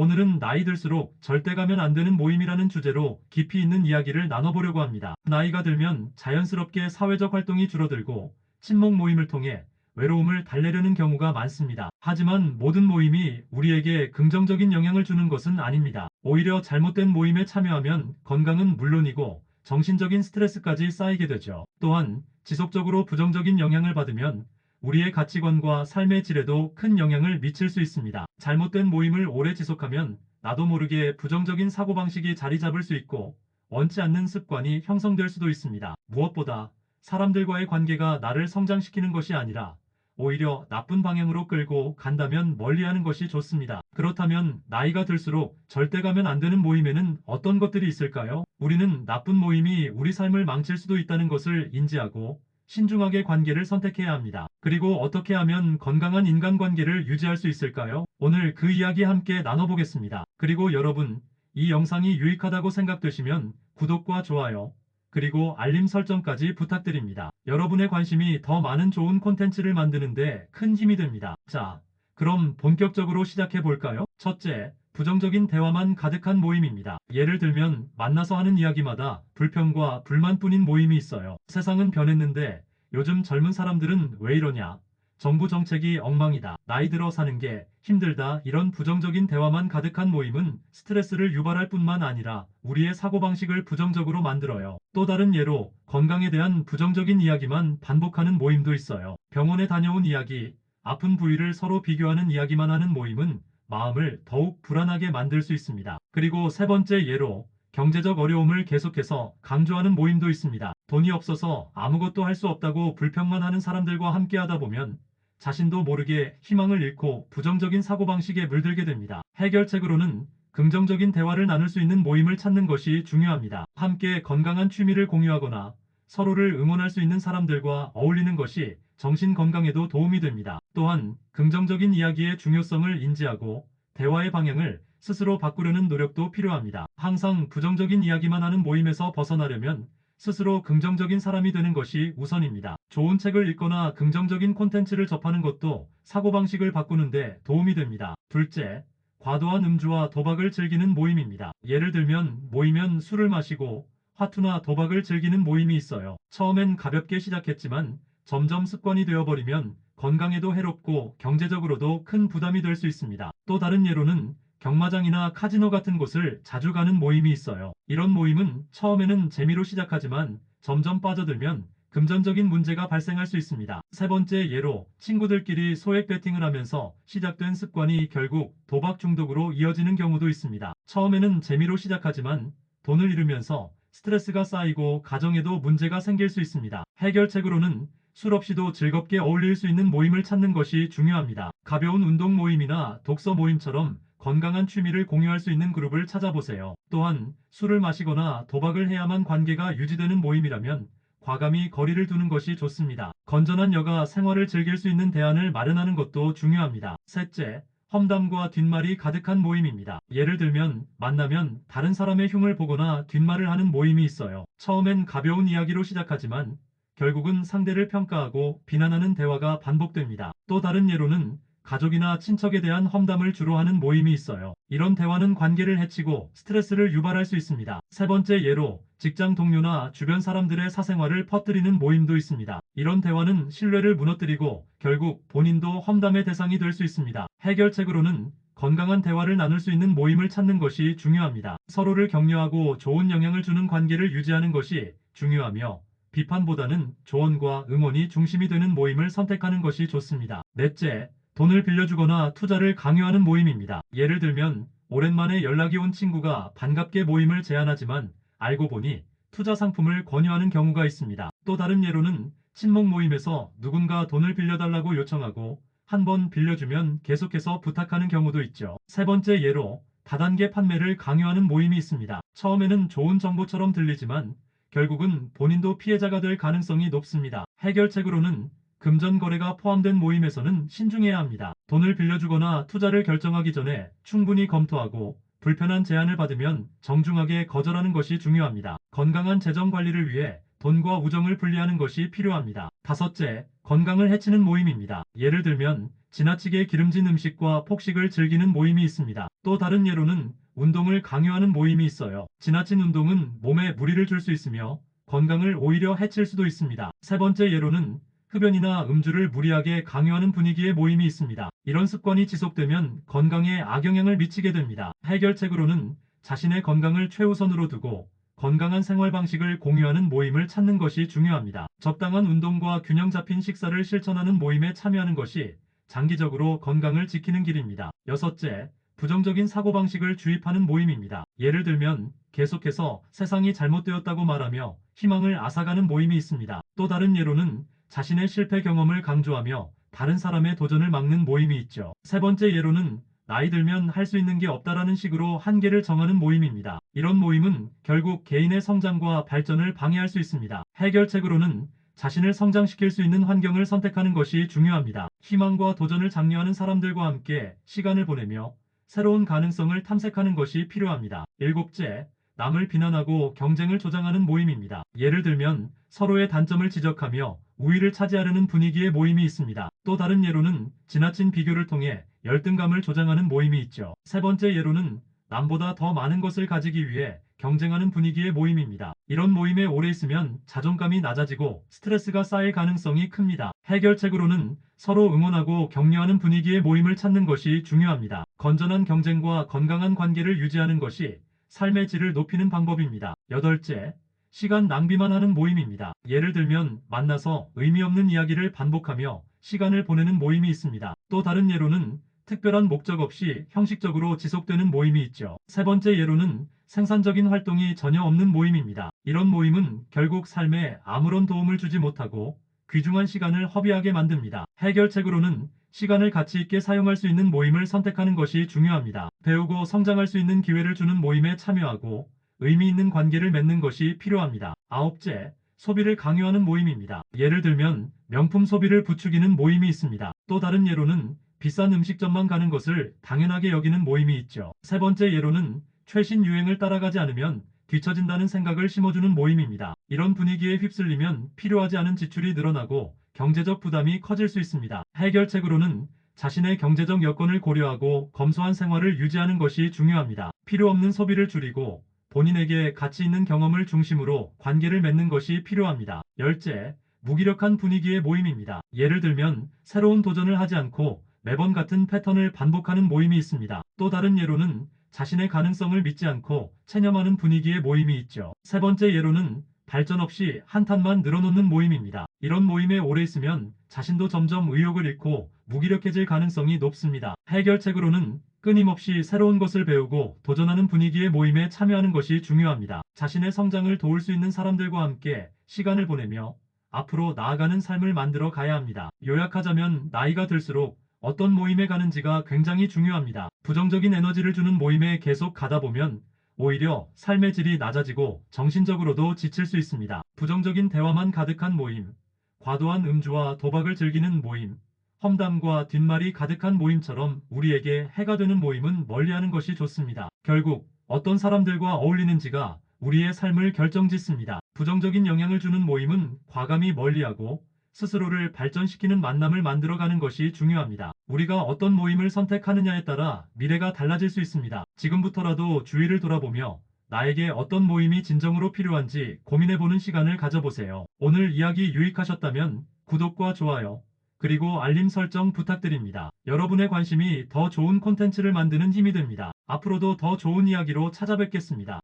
오늘은 나이 들수록 절대 가면 안 되는 모임이라는 주제로 깊이 있는 이야기를 나눠보려고 합니다. 나이가 들면 자연스럽게 사회적 활동이 줄어들고 친목 모임을 통해 외로움을 달래려는 경우가 많습니다. 하지만 모든 모임이 우리에게 긍정적인 영향을 주는 것은 아닙니다. 오히려 잘못된 모임에 참여하면 건강은 물론이고 정신적인 스트레스까지 쌓이게 되죠. 또한 지속적으로 부정적인 영향을 받으면 우리의 가치관과 삶의 질에도 큰 영향을 미칠 수 있습니다. 잘못된 모임을 오래 지속하면 나도 모르게 부정적인 사고방식이 자리 잡을 수 있고 원치 않는 습관이 형성될 수도 있습니다. 무엇보다 사람들과의 관계가 나를 성장시키는 것이 아니라 오히려 나쁜 방향으로 끌고 간다면 멀리하는 것이 좋습니다. 그렇다면 나이가 들수록 절대 가면 안 되는 모임에는 어떤 것들이 있을까요? 우리는 나쁜 모임이 우리 삶을 망칠 수도 있다는 것을 인지하고 신중하게 관계를 선택해야 합니다. 그리고 어떻게 하면 건강한 인간관계를 유지할 수 있을까요? 오늘 그 이야기 함께 나눠보겠습니다. 그리고 여러분, 이 영상이 유익하다고 생각되시면 구독과 좋아요, 그리고 알림 설정까지 부탁드립니다. 여러분의 관심이 더 많은 좋은 콘텐츠를 만드는데 큰 힘이 됩니다. 자, 그럼 본격적으로 시작해 볼까요? 첫째, 부정적인 대화만 가득한 모임입니다. 예를 들면 만나서 하는 이야기마다 불평과 불만뿐인 모임이 있어요. 세상은 변했는데 요즘 젊은 사람들은 왜 이러냐? 정부 정책이 엉망이다. 나이 들어 사는 게 힘들다. 이런 부정적인 대화만 가득한 모임은 스트레스를 유발할 뿐만 아니라 우리의 사고방식을 부정적으로 만들어요. 또 다른 예로 건강에 대한 부정적인 이야기만 반복하는 모임도 있어요. 병원에 다녀온 이야기, 아픈 부위를 서로 비교하는 이야기만 하는 모임은 마음을 더욱 불안하게 만들 수 있습니다. 그리고 세 번째 예로 경제적 어려움을 계속해서 강조하는 모임도 있습니다. 돈이 없어서 아무것도 할 수 없다고 불평만 하는 사람들과 함께하다 보면 자신도 모르게 희망을 잃고 부정적인 사고방식에 물들게 됩니다. 해결책으로는 긍정적인 대화를 나눌 수 있는 모임을 찾는 것이 중요합니다. 함께 건강한 취미를 공유하거나 서로를 응원할 수 있는 사람들과 어울리는 것이 정신 건강에도 도움이 됩니다. 또한 긍정적인 이야기의 중요성을 인지하고 대화의 방향을 스스로 바꾸려는 노력도 필요합니다. 항상 부정적인 이야기만 하는 모임에서 벗어나려면 스스로 긍정적인 사람이 되는 것이 우선입니다. 좋은 책을 읽거나 긍정적인 콘텐츠를 접하는 것도 사고방식을 바꾸는데 도움이 됩니다. 둘째, 과도한 음주와 도박을 즐기는 모임입니다. 예를 들면 모이면 술을 마시고 화투나 도박을 즐기는 모임이 있어요. 처음엔 가볍게 시작했지만 점점 습관이 되어버리면 건강에도 해롭고 경제적으로도 큰 부담이 될 수 있습니다. 또 다른 예로는 경마장이나 카지노 같은 곳을 자주 가는 모임이 있어요. 이런 모임은 처음에는 재미로 시작하지만 점점 빠져들면 금전적인 문제가 발생할 수 있습니다. 세 번째 예로 친구들끼리 소액 베팅을 하면서 시작된 습관이 결국 도박 중독으로 이어지는 경우도 있습니다. 처음에는 재미로 시작하지만 돈을 잃으면서 스트레스가 쌓이고 가정에도 문제가 생길 수 있습니다. 해결책으로는 술 없이도 즐겁게 어울릴 수 있는 모임을 찾는 것이 중요합니다. 가벼운 운동 모임이나 독서 모임처럼 건강한 취미를 공유할 수 있는 그룹을 찾아보세요. 또한 술을 마시거나 도박을 해야만 관계가 유지되는 모임이라면 과감히 거리를 두는 것이 좋습니다. 건전한 여가 생활을 즐길 수 있는 대안을 마련하는 것도 중요합니다. 셋째, 험담과 뒷말이 가득한 모임입니다. 예를 들면 만나면 다른 사람의 흉을 보거나 뒷말을 하는 모임이 있어요. 처음엔 가벼운 이야기로 시작하지만 결국은 상대를 평가하고 비난하는 대화가 반복됩니다. 또 다른 예로는 가족이나 친척에 대한 험담을 주로 하는 모임이 있어요. 이런 대화는 관계를 해치고 스트레스를 유발할 수 있습니다. 세 번째 예로 직장 동료나 주변 사람들의 사생활을 퍼뜨리는 모임도 있습니다. 이런 대화는 신뢰를 무너뜨리고 결국 본인도 험담의 대상이 될 수 있습니다. 해결책으로는 건강한 대화를 나눌 수 있는 모임을 찾는 것이 중요합니다. 서로를 격려하고 좋은 영향을 주는 관계를 유지하는 것이 중요하며 비판보다는 조언과 응원이 중심이 되는 모임을 선택하는 것이 좋습니다. 넷째, 돈을 빌려주거나 투자를 강요하는 모임입니다. 예를 들면 오랜만에 연락이 온 친구가 반갑게 모임을 제안하지만 알고 보니 투자 상품을 권유하는 경우가 있습니다. 또 다른 예로는 친목 모임에서 누군가 돈을 빌려달라고 요청하고 한 번 빌려주면 계속해서 부탁하는 경우도 있죠. 세 번째 예로 다단계 판매를 강요하는 모임이 있습니다. 처음에는 좋은 정보처럼 들리지만 결국은 본인도 피해자가 될 가능성이 높습니다. 해결책으로는 금전 거래가 포함된 모임에서는 신중해야 합니다. 돈을 빌려주거나 투자를 결정하기 전에 충분히 검토하고 불편한 제안을 받으면 정중하게 거절하는 것이 중요합니다. 건강한 재정 관리를 위해 돈과 우정을 분리하는 것이 필요합니다. 다섯째, 건강을 해치는 모임입니다. 예를 들면 지나치게 기름진 음식과 폭식을 즐기는 모임이 있습니다. 또 다른 예로는 운동을 강요하는 모임이 있어요. 지나친 운동은 몸에 무리를 줄 수 있으며 건강을 오히려 해칠 수도 있습니다. 세 번째 예로는 흡연이나 음주를 무리하게 강요하는 분위기의 모임이 있습니다. 이런 습관이 지속되면 건강에 악영향을 미치게 됩니다. 해결책으로는 자신의 건강을 최우선으로 두고 건강한 생활 방식을 공유하는 모임을 찾는 것이 중요합니다. 적당한 운동과 균형 잡힌 식사를 실천하는 모임에 참여하는 것이 장기적으로 건강을 지키는 길입니다. 여섯째, 부정적인 사고방식을 주입하는 모임입니다. 예를 들면 계속해서 세상이 잘못되었다고 말하며 희망을 앗아가는 모임이 있습니다. 또 다른 예로는 자신의 실패 경험을 강조하며 다른 사람의 도전을 막는 모임이 있죠. 세 번째 예로는 나이 들면 할 수 있는 게 없다라는 식으로 한계를 정하는 모임입니다. 이런 모임은 결국 개인의 성장과 발전을 방해할 수 있습니다. 해결책으로는 자신을 성장시킬 수 있는 환경을 선택하는 것이 중요합니다. 희망과 도전을 장려하는 사람들과 함께 시간을 보내며 새로운 가능성을 탐색하는 것이 필요합니다. 일곱째, 남을 비난하고 경쟁을 조장하는 모임입니다. 예를 들면 서로의 단점을 지적하며 우위를 차지하려는 분위기의 모임이 있습니다. 또 다른 예로는 지나친 비교를 통해 열등감을 조장하는 모임이 있죠. 세 번째 예로는 남보다 더 많은 것을 가지기 위해 경쟁하는 분위기의 모임입니다. 이런 모임에 오래 있으면 자존감이 낮아지고 스트레스가 쌓일 가능성이 큽니다. 해결책으로는 서로 응원하고 격려하는 분위기의 모임을 찾는 것이 중요합니다. 건전한 경쟁과 건강한 관계를 유지하는 것이 삶의 질을 높이는 방법입니다. 여덟째, 시간 낭비만 하는 모임입니다. 예를 들면 만나서 의미 없는 이야기를 반복하며 시간을 보내는 모임이 있습니다. 또 다른 예로는 특별한 목적 없이 형식적으로 지속되는 모임이 있죠. 세 번째 예로는 생산적인 활동이 전혀 없는 모임입니다. 이런 모임은 결국 삶에 아무런 도움을 주지 못하고 귀중한 시간을 허비하게 만듭니다. 해결책으로는 시간을 가치 있게 사용할 수 있는 모임을 선택하는 것이 중요합니다. 배우고 성장할 수 있는 기회를 주는 모임에 참여하고 의미 있는 관계를 맺는 것이 필요합니다. 아홉째, 소비를 강요하는 모임입니다. 예를 들면 명품 소비를 부추기는 모임이 있습니다. 또 다른 예로는 비싼 음식점만 가는 것을 당연하게 여기는 모임이 있죠. 세 번째 예로는 최신 유행을 따라가지 않으면 뒤처진다는 생각을 심어주는 모임입니다. 이런 분위기에 휩쓸리면 필요하지 않은 지출이 늘어나고 경제적 부담이 커질 수 있습니다. 해결책으로는 자신의 경제적 여건을 고려하고 검소한 생활을 유지하는 것이 중요합니다. 필요 없는 소비를 줄이고 본인에게 가치 있는 경험을 중심으로 관계를 맺는 것이 필요합니다. 열째, 무기력한 분위기의 모임입니다. 예를 들면 새로운 도전을 하지 않고 매번 같은 패턴을 반복하는 모임이 있습니다. 또 다른 예로는 자신의 가능성을 믿지 않고 체념하는 분위기의 모임이 있죠. 세 번째 예로는 발전 없이 한탄만 늘어놓는 모임입니다. 이런 모임에 오래 있으면 자신도 점점 의욕을 잃고 무기력해질 가능성이 높습니다. 해결책으로는 끊임없이 새로운 것을 배우고 도전하는 분위기의 모임에 참여하는 것이 중요합니다. 자신의 성장을 도울 수 있는 사람들과 함께 시간을 보내며 앞으로 나아가는 삶을 만들어 가야 합니다. 요약하자면 나이가 들수록 어떤 모임에 가는지가 굉장히 중요합니다. 부정적인 에너지를 주는 모임에 계속 가다 보면 오히려 삶의 질이 낮아지고 정신적으로도 지칠 수 있습니다. 부정적인 대화만 가득한 모임, 과도한 음주와 도박을 즐기는 모임, 험담과 뒷말이 가득한 모임처럼 우리에게 해가 되는 모임은 멀리하는 것이 좋습니다. 결국 어떤 사람들과 어울리는지가 우리의 삶을 결정짓습니다. 부정적인 영향을 주는 모임은 과감히 멀리하고 스스로를 발전시키는 만남을 만들어가는 것이 중요합니다. 우리가 어떤 모임을 선택하느냐에 따라 미래가 달라질 수 있습니다. 지금부터라도 주위를 돌아보며 나에게 어떤 모임이 진정으로 필요한지 고민해보는 시간을 가져보세요. 오늘 이야기 유익하셨다면 구독과 좋아요, 그리고 알림 설정 부탁드립니다. 여러분의 관심이 더 좋은 콘텐츠를 만드는 힘이 됩니다. 앞으로도 더 좋은 이야기로 찾아뵙겠습니다.